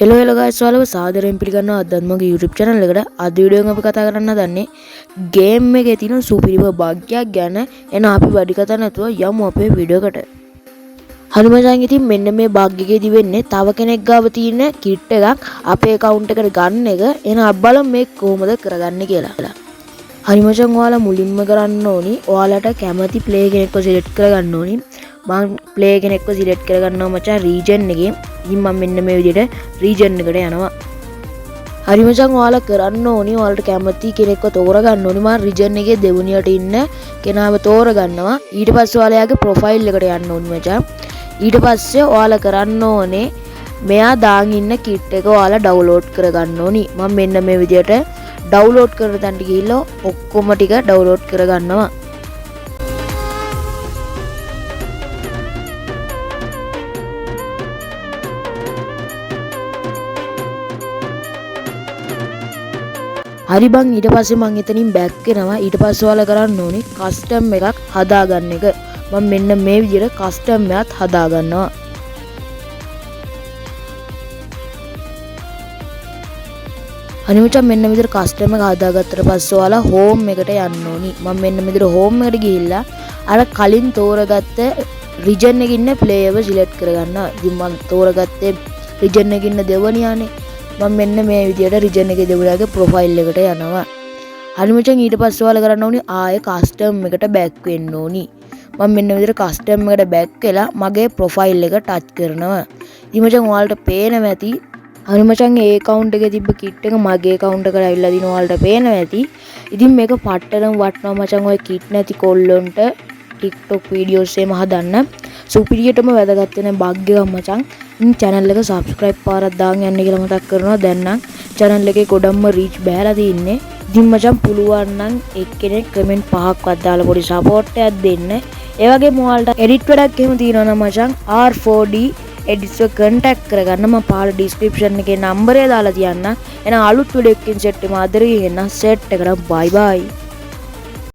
hello guys ඔයාලව සාදරයෙන් පිළිගන්නවා අදත් මගේ YouTube channel එකට. අද වීඩියෝ එක අපි කතා කරන්න හදන්නේ game එකේ තියෙන සුපිරිම බග්යක් ගැන. එන අපි වැඩි කතා නැතුව යමු අපේ වීඩියෝ එකට. හරි මචං, ඉතින් මෙන්න මේ බග් එකේදී වෙන්නේ තව කෙනෙක් ගාව තියෙන kit එකක් අපේ account එකට ගන්න එක. එන අපි බලමු මේක කොහොමද කරගන්නේ කියලා. හරි මචං, ඔයාලා මුලින්ම කරන්න ඕනි ඔයාලට කැමති play කෙනෙක්ව select කරගන්න ඕනි. මම play කෙනෙක්ව select කරගන්නවා මචං region එකේ. ඉතින් මම මෙන්න මේ විදිහට region එකට යනවා. හරි මචං, ඔයාලා කරන්න ඕනි ඔයාලට කැමති කෙනෙක්ව තෝරගන්න ඕනි. මම region එකේ දෙවෙනියට ඉන්න කෙනාව තෝරගන්නවා. ඊට පස්සේ ඔයාලයාගේ profile එකට යන්න ඕනි මචං. ඊට පස්සේ ඔයාලා කරන්න ඕනේ මෙයා දාන් ඉන්න kit එක ඔයාලා download කරගන්න ඕනි. මම මෙන්න මේ විදිහට download කරන තැනට ගිහිල්ලා ඔක්කොම ටික download කරගන්නවා. හරි බං, ඊට පස්සේ මම එතනින් බෑක් වෙනවා. ඊට පස්සේ ඔයාලා කරන්න ඕනේ කස්ටම් එකක් හදාගන්න එක. මම මෙන්න මේ විදිහට කස්ටම් එකක් හදාගන්නවා. හරි මචං, මෙන්න විදිහට කස්ටම් එක හදාගත්තට පස්සේ ඔයාලා හෝම් එකට යන්න ඕනි. මම මෙන්න මෙතන හෝම් එකට ගිහිල්ලා අර කලින් තෝරගත්ත region එකේ ඉන්න player select කරගන්නවා. ඉතින් මම තෝරගත්තේ region එකේ ඉන්න දෙවනියානේ. මම මෙන්න මේ විදිහට region එකේ දෙවනියාගේ profile එකට යනවා. හරි මචං, ඊට පස්සේ ඔයාලා කරන්න ඕනි ආයේ custom එකට back වෙන්න ඕනි. මම මෙන්න විදිහට custom එකට back වෙලා මගේ profile එක touch කරනවා. ඉතින් මචං ඔයාලට පේනවා ඇති. හරි මචං, ඒ account එකේ තිබ්බ kit එක මගේ account එකට ඇවිල්ලා දින ඔයාලට පේනවා ඇති. ඉතින් මේක පට්ටනම් වටනවා මචං. ඔය kit නැති කොල්ලොන්ට TikTok videos එහෙම හදන්න සුපිරියටම වැදගත් වෙන බග් එකක් මචං. ඉතින් channel එක subscribe පාරක් දාන්න යන්න කියලා මතක් කරනවා. දැන් නම් channel එකේ ගොඩක්ම reach බෑලා තින්නේ. ඉතින් මචං පුළුවන් නම් එක්කෙනෙක් comment 5ක්වත් දාලා පොඩි support එකක් දෙන්න. ඒ වගේම ඔයාලට edit වැඩක් එහෙම තියෙනවා නම් මචං R4D edits එක contact කරගන්න. මම පහළ description එකේ number එක දාලා තියන්න. එහෙනම් අලුත් වීඩියෝ එකකින් set වෙමු. ආදරයෙන් එන්න set එකට bye bye.